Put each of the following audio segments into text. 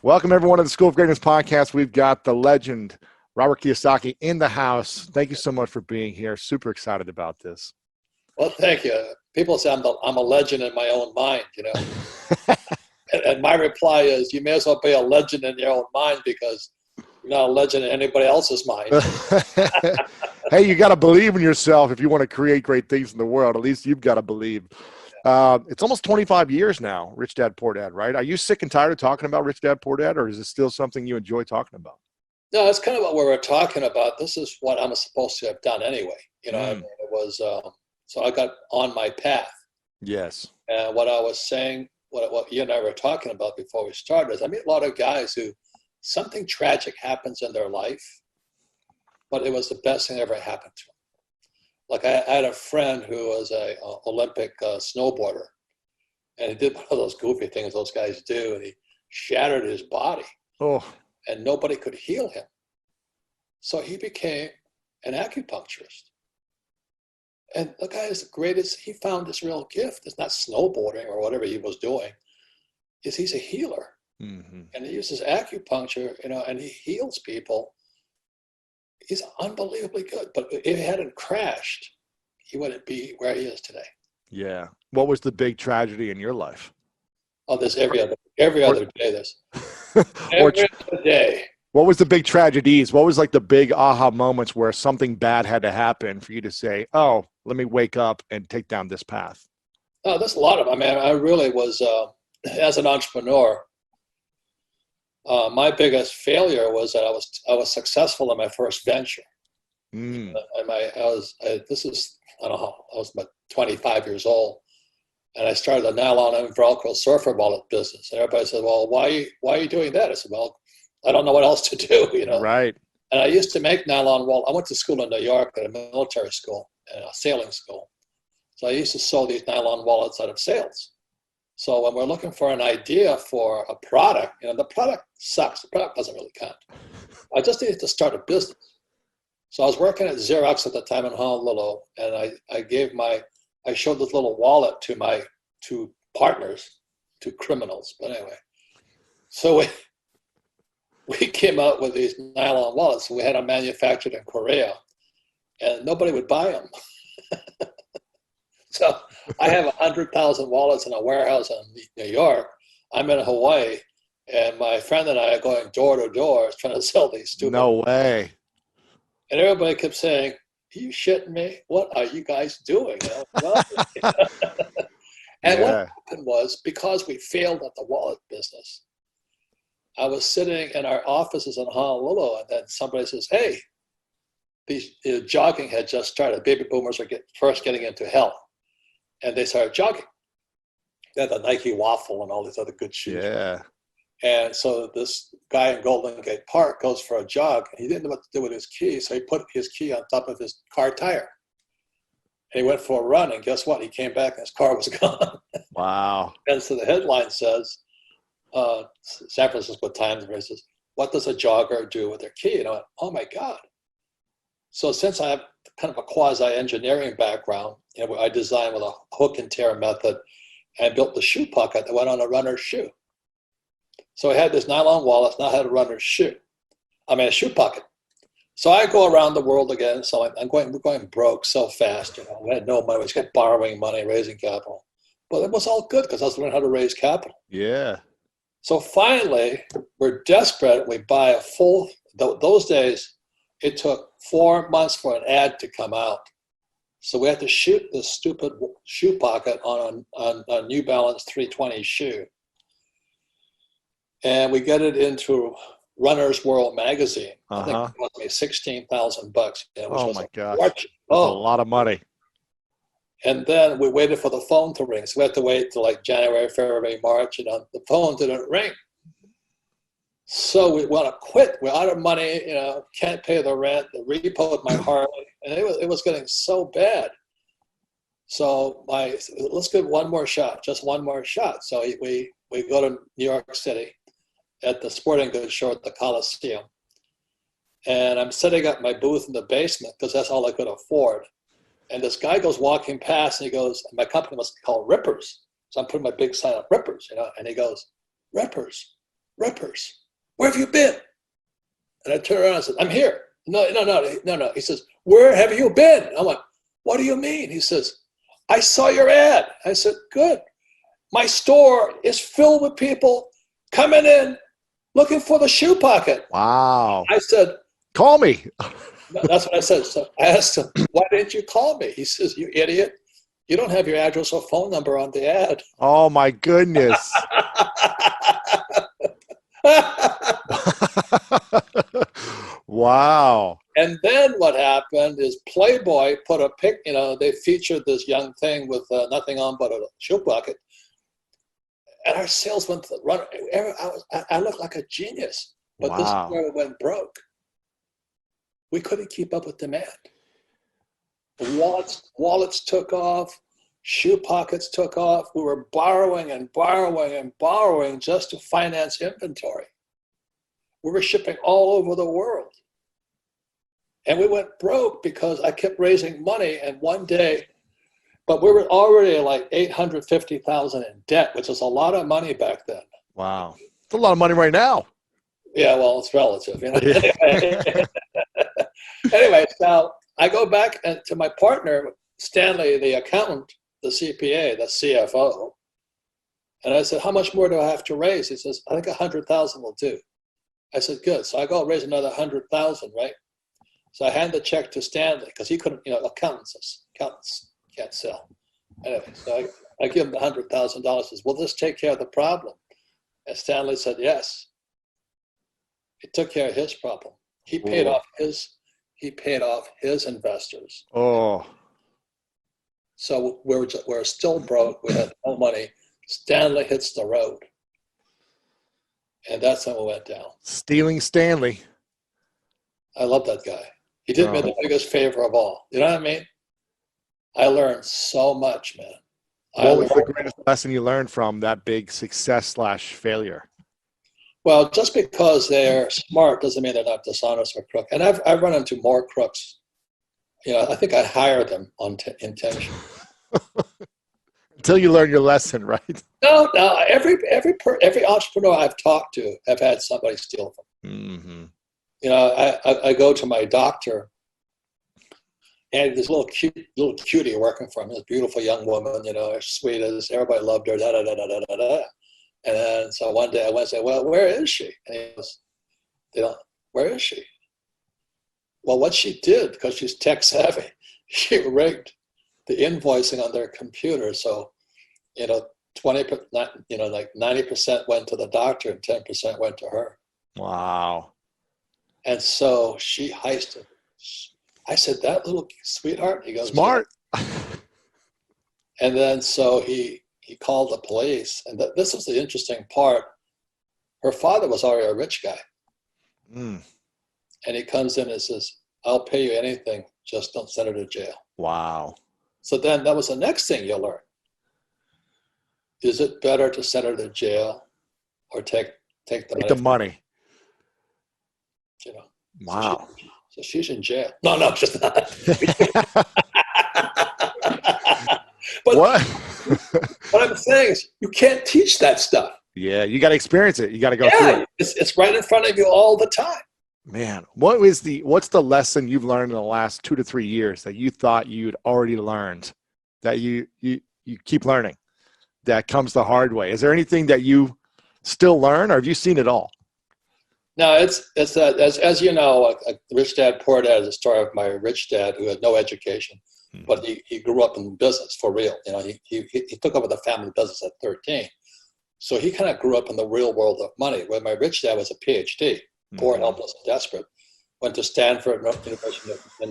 Welcome, everyone, to the School of Greatness podcast. We've got the legend, Robert Kiyosaki, in the house. Thank you so much for being here. Super excited about this. Well, thank you. People say I'm a legend in my own mind, you know. and my reply is, you may as well be a legend in your own mind because you're not a legend in anybody else's mind. Hey, you got to believe in yourself if you want to create great things in the world. At least you've got to believe. It's almost 25 years now, Rich Dad, Poor Dad, right? Are you sick and tired of talking about Rich Dad, Poor Dad, or is it still something you enjoy talking about? No, it's kind of what we were talking about. This is what I'm supposed to have done anyway. You know, I mean, it was, so I got on my path. Yes. And what I was saying, what you and I were talking about before we started is I meet a lot of guys who something tragic happens in their life, but it was the best thing that ever happened to them. Like I had a friend who was a Olympic snowboarder, and he did one of those goofy things those guys do, and he shattered his body. Oh. And nobody could heal him. So he became an acupuncturist. And the guy is the greatest. He found this real gift. It's not snowboarding or whatever he was doing. He's a healer. Mm-hmm. And he uses acupuncture, you know, and he heals people. He's unbelievably good. But if he hadn't crashed, he wouldn't be where he is today. Yeah. What was the big tragedy in your life? Oh, there's every other day. This every other day. What was the big tragedies? What was like the big aha moments where something bad had to happen for you to say, "Oh, let me wake up and take down this path"? Oh, there's a lot of. I mean, I really was as an entrepreneur. My biggest failure was that I was successful in my first venture. I was about 25 years old, and I started a nylon and Velcro surfer wallet business. And everybody said, "Well, why are you doing that?" I said, "Well, I don't know what else to do, you know." Right. And I used to make nylon wallet. I went to school in New York at a military school and a sailing school. So I used to sew these nylon wallets out of sails. So when we're looking for an idea for a product, you know, the product sucks. The product doesn't really count. I just needed to start a business. So I was working at Xerox at the time in Honolulu, and I showed this little wallet to my two partners, two criminals. But anyway, so we came out with these nylon wallets. We had them manufactured in Korea, and nobody would buy them. So I have 100,000 wallets in a warehouse in New York. I'm in Hawaii, and my friend and I are going door to door trying to sell these stupid. No way. And everybody kept saying, "Are you shitting me? What are you guys doing?" You know? And what happened was, because we failed at the wallet business, I was sitting in our offices in Honolulu, and then somebody says, "Hey, jogging had just started. Baby boomers are first getting into health." And they started jogging. They had the Nike Waffle and all these other good shoes. Yeah. And so this guy in Golden Gate Park goes for a jog. And he didn't know what to do with his key, so he put his key on top of his car tire. And he went for a run, and guess what? He came back, and his car was gone. Wow. And so the headline says, San Francisco Times says, "What does a jogger do with their key?" And I went, "Oh my God." So since I have kind of a quasi-engineering background, you know, I designed with a hook and tear method and built the shoe pocket that went on a runner's shoe. So I had this nylon wallet, now I had a runner's shoe. I mean, a shoe pocket. So I go around the world again. So we're going broke so fast. You know, we had no money. We just kept borrowing money, raising capital. But it was all good because I was learning how to raise capital. Yeah. So finally, we're desperate. We buy a full, those days, it took 4 months for an ad to come out. So we had to shoot this stupid shoe pocket on a New Balance 320 shoe. And we get it into Runner's World magazine. I think it cost me $16,000. Oh my gosh. That's a lot of money. And then we waited for the phone to ring. So we had to wait till like January, February, March, and the phone didn't ring. So we want to quit. We're out of money, you know, can't pay the rent, the repoed my Harley, and it was getting so bad. So let's give one more shot, just one more shot. So we go to New York City at the sporting goods show at the Coliseum. And I'm setting up my booth in the basement because that's all I could afford. And this guy goes walking past, and he goes, my company must be called Rippers. So I'm putting my big sign up, Rippers, and he goes, Rippers, where have you been? And I turn around and said, I'm here. No. He says, where have you been? I'm like, what do you mean? He says, I saw your ad. I said, good. My store is filled with people coming in looking for the shoe pocket. Wow. I said, call me. That's what I said. So I asked him, why didn't you call me? He says, you idiot. You don't have your address or phone number on the ad. Oh, my goodness. Wow. And then what happened is Playboy put a pic, they featured this young thing with nothing on but a shoe pocket. And our sales went to the run. I looked like a genius. But This is where we went broke. We couldn't keep up with demand. Wallets took off. Shoe pockets took off. We were borrowing and borrowing and borrowing just to finance inventory. We were shipping all over the world. And we went broke because I kept raising money. And one day, but we were already like $850,000 in debt, which was a lot of money back then. Wow. It's a lot of money right now. Yeah, well, it's relative. Anyway, so I go back to my partner, Stanley, the accountant, the CPA, the CFO. And I said, how much more do I have to raise? He says, I think 100,000 will do. I said, good. So I go raise another 100,000, right? So I hand the check to Stanley because he couldn't, accountants can't sell. Anyway, so I give him the $100,000. Says, will this take care of the problem? And Stanley said, yes. It took care of his problem. He paid off his investors. Oh. So we're still broke. We had no money. Stanley hits the road. And that's when we went down. Stealing Stanley. I love that guy. He did me the biggest favor of all. You know what I mean? I learned so much, man. What was the greatest lesson you learned from that big success/failure? Well, just because they're smart doesn't mean they're not dishonest or crook. And I've run into more crooks. I think I hired them on intention. Until you learn your lesson, right? No. Every entrepreneur I've talked to have had somebody steal from them. Mm-hmm. I go to my doctor, and this little cutie working for him, this beautiful young woman, as sweet as everybody loved her, da da da da da da. And then so one day I went and said, well, where is she? And he goes, where is she? Well, what she did, because she's tech savvy, she rigged the invoicing on their computer. So, 20%, like 90% went to the doctor and 10% went to her. Wow. And so she heisted. I said, that little sweetheart? He goes, smart. Yeah. And then so he called the police. And this was the interesting part. Her father was already a rich guy. Mm. And he comes in and says, I'll pay you anything, just don't send her to jail. Wow. So then that was the next thing you'll learn. Is it better to send her to jail or take the money? Wow. So she's in jail. No, just not. But what? What I'm saying is you can't teach that stuff. Yeah, you got to experience it. You got to go through it. It's right in front of you all the time. Man, what's the lesson you've learned in the last 2 to 3 years that you thought you'd already learned that you keep learning that comes the hard way? Is there anything that you still learn, or have you seen it all? No, it's as you know, Rich Dad Poor Dad is a story of my rich dad who had no education, but he grew up in business for real. He took over the family business at 13, so he kind of grew up in the real world of money. Where my rich dad was a PhD, poor, helpless, and desperate, went to Stanford University in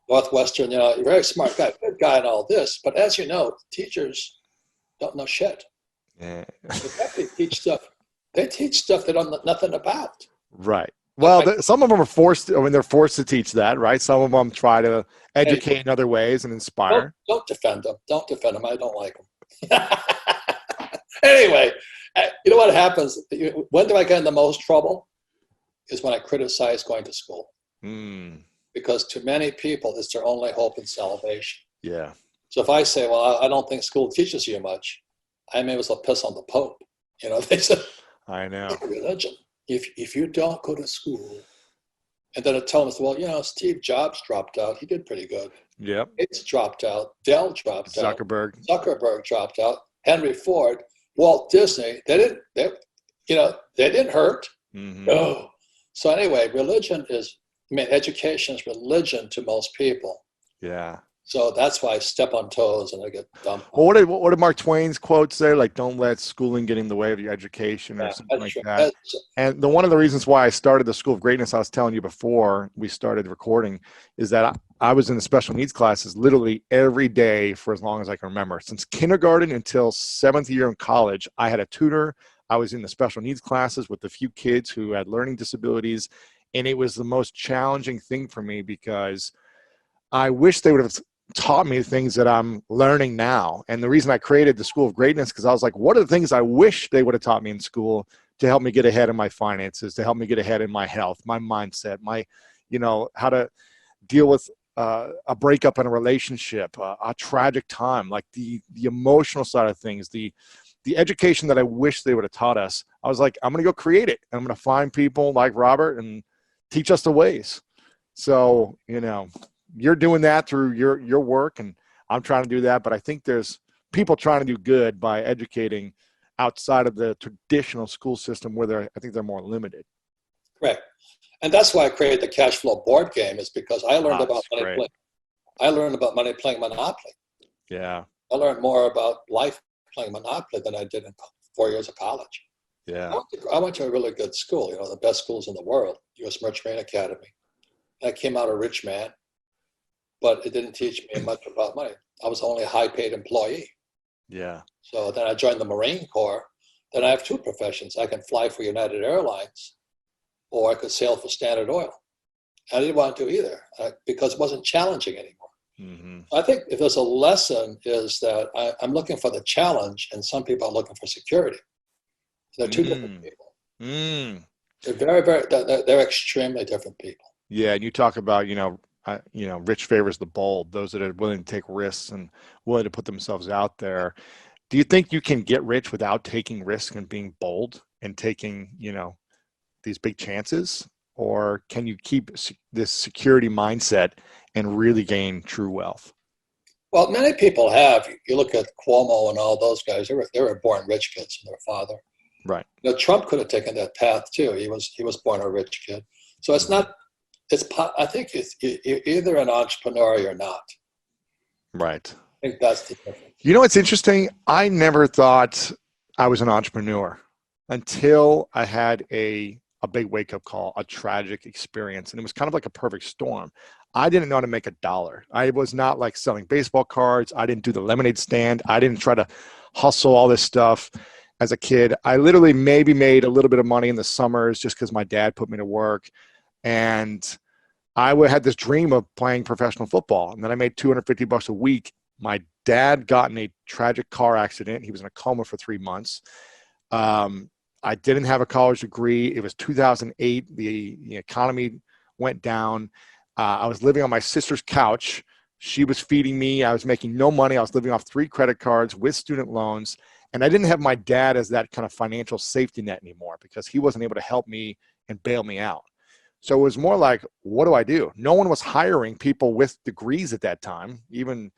Northwestern. Very smart guy, good guy, and all this. But as you know, teachers don't know shit. Yeah. They teach stuff. They teach stuff they don't know nothing about. Right. Well, some of them are forced. They're forced to teach that, right? Some of them try to educate in other ways and inspire. Don't defend them. Don't defend them. I don't like them. Anyway, you know what happens? When do I get in the most trouble? Is when I criticize going to school. because to many people, it's their only hope and salvation. Yeah. So if I say, well, I don't think school teaches you much, I may as well piss on the Pope. You know, they said, I know. religion. If you don't go to school, and then it tells us, well, you know, Steve Jobs dropped out. He did pretty good. Yep. Gates dropped out. Dell dropped out. Zuckerberg dropped out. Henry Ford, Walt Disney. They didn't hurt. Mm-hmm. No. So anyway, education is religion to most people. Yeah. So that's why I step on toes and I get dumped. Well, what did Mark Twain's quote say? Like, don't let schooling get in the way of your education or something like that. And one of the reasons why I started the School of Greatness, I was telling you before we started recording, is that I was in the special needs classes literally every day for as long as I can remember. Since kindergarten until 7th year in college, I had a tutor. I was in the special needs classes with a few kids who had learning disabilities. And it was the most challenging thing for me because I wish they would have taught me things that I'm learning now. And the reason I created the School of Greatness, because I was like, what are the things I wish they would have taught me in school to help me get ahead in my finances, to help me get ahead in my health, my mindset, my, how to deal with a breakup in a relationship, a tragic time, like the emotional side of things, the education that I wish they would have taught us. I was like, I'm going to go create it. And I'm going to find people like Robert and teach us the ways. So, you're doing that through your work, and I'm trying to do that. But I think there's people trying to do good by educating outside of the traditional school system where I think they're more limited. Correct. And that's why I created the cash flow board game, is because I learned about money playing. I learned about money playing Monopoly. Yeah. I learned more about life playing Monopoly than I did in 4 years of college. Yeah. I went to a really good school, the best schools in the world, U.S. Merchant Marine Academy. I came out a rich man, but it didn't teach me much about money. I was only a high-paid employee. Yeah. So then I joined the Marine Corps. Then I have two professions. I can fly for United Airlines, or I could sail for Standard Oil. I didn't want to do either because it wasn't challenging anymore. Mm-hmm. I think if there's a lesson is that I'm looking for the challenge, and some people are looking for security. They're two different people. They're very, very. They're extremely different people. Yeah, and you talk about rich favors the bold. Those that are willing to take risks and willing to put themselves out there. Do you think you can get rich without taking risks and being bold and taking these big chances, or can you keep this security mindset and really gain true wealth? Well, many people have. You look at Cuomo and all those guys. They were born rich kids from their father. Right. Trump could have taken that path too. He was born a rich kid. So it's not. I think you're either an entrepreneur or you're not. Right. I think that's the difference. It's interesting. I never thought I was an entrepreneur until I had a big wake-up call, a tragic experience. And it was kind of like a perfect storm. I didn't know how to make $1. I was not like selling baseball cards. I didn't do the lemonade stand. I didn't try to hustle all this stuff as a kid. I literally maybe made a little bit of money in the summers just because my dad put me to work. And I had this dream of playing professional football. And then I made $250 a week. My dad got in a tragic car accident. He was in a coma for 3 months. I didn't have a college degree. It was 2008. The economy went down. I was living on my sister's couch. She was feeding me. I was making no money. I was living off 3 credit cards with student loans. And I didn't have my dad as that kind of financial safety net anymore because he wasn't able to help me and bail me out. So it was more like, what do I do? No one was hiring people with degrees at that time, even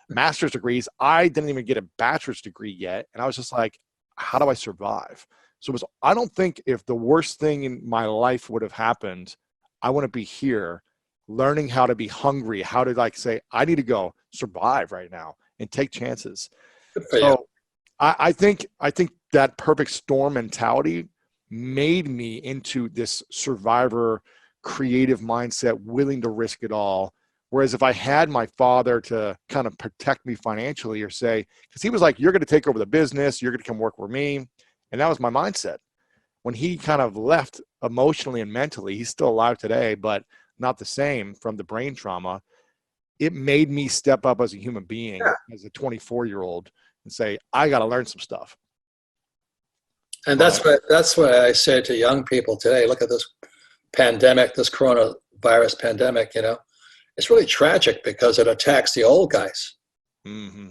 master's degrees. I didn't even get a bachelor's degree yet. And I was just like, how do I survive? So I don't think if the worst thing in my life would have happened, I wouldn't be here learning how to be hungry, how to say, I need to go survive right now and take chances. So I think that perfect storm mentality made me into this survivor creative mindset, willing to risk it all. Whereas if I had my father to kind of protect me financially or say, because he was like, you're going to take over the business, you're going to come work for me. And that was my mindset. When he kind of left emotionally and mentally, he's still alive today, but not the same from the brain trauma. It made me step up as a human being, as a 24-year-old, and say, I got to learn some stuff. And that's what I say to young people today. Look at this pandemic, this coronavirus pandemic, it's really tragic because it attacks the old guys. Mm-hmm.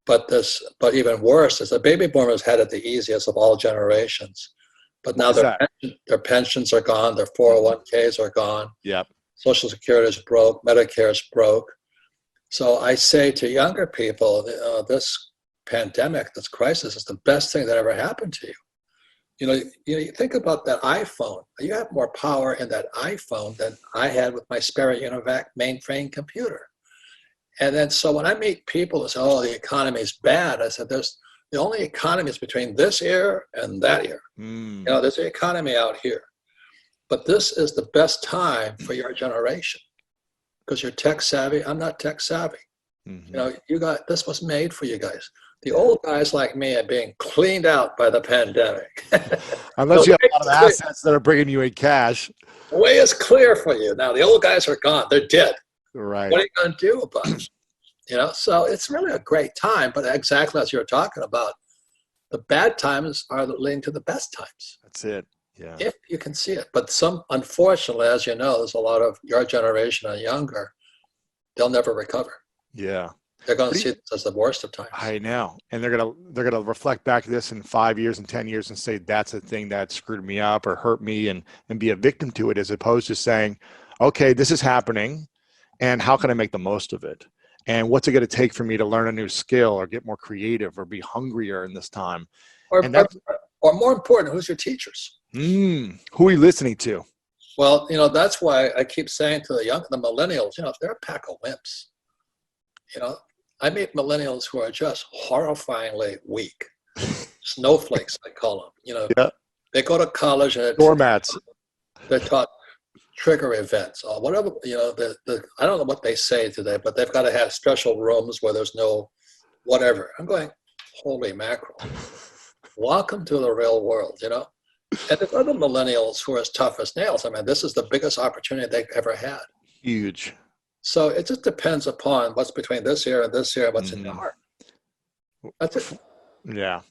But even worse is the baby boomers had it the easiest of all generations. But now their pensions are gone, their 401ks are gone. Yep. Social Security is broke, Medicare is broke. So I say to younger people, this pandemic, this crisis is the best thing that ever happened to you. You think about that iPhone. You have more power in that iPhone than I had with my Sperry Univac mainframe computer. And then so when I meet people who say, oh, the economy is bad, I said, the only economy is between this ear and that ear. There's an economy out here. But this is the best time for your generation because you're tech savvy. I'm not tech savvy. Mm-hmm. This was made for you guys. The old guys like me are being cleaned out by the pandemic. Unless you have a lot of assets that are bringing you in cash. The way is clear for you. Now, the old guys are gone. They're dead. Right. What are you going to do about it? So it's really a great time. But exactly as you're talking about, the bad times are leading to the best times. That's it. Yeah. If you can see it. But unfortunately, as you know, there's a lot of your generation and younger, they'll never recover. Yeah. They're going to see this as the worst of times. I know. And they're going to reflect back to this in 5 years and 10 years and say, that's the thing that screwed me up or hurt me and be a victim to it, as opposed to saying, okay, this is happening and how can I make the most of it? And what's it going to take for me to learn a new skill or get more creative or be hungrier in this time? Or more important, who's your teachers? Who are you listening to? Well, that's why I keep saying to the millennials, they're a pack of wimps. I meet millennials who are just horrifyingly weak. Snowflakes, I call them. Yeah. They go to college and doormats. They're taught trigger events or whatever. I don't know what they say today, but they've got to have special rooms where there's no whatever. I'm going, holy mackerel. Welcome to the real world, And there's other millennials who are as tough as nails. I mean, this is the biggest opportunity they've ever had. Huge. So it just depends upon what's between this ear and this ear and what's in your heart. That's it. Yeah.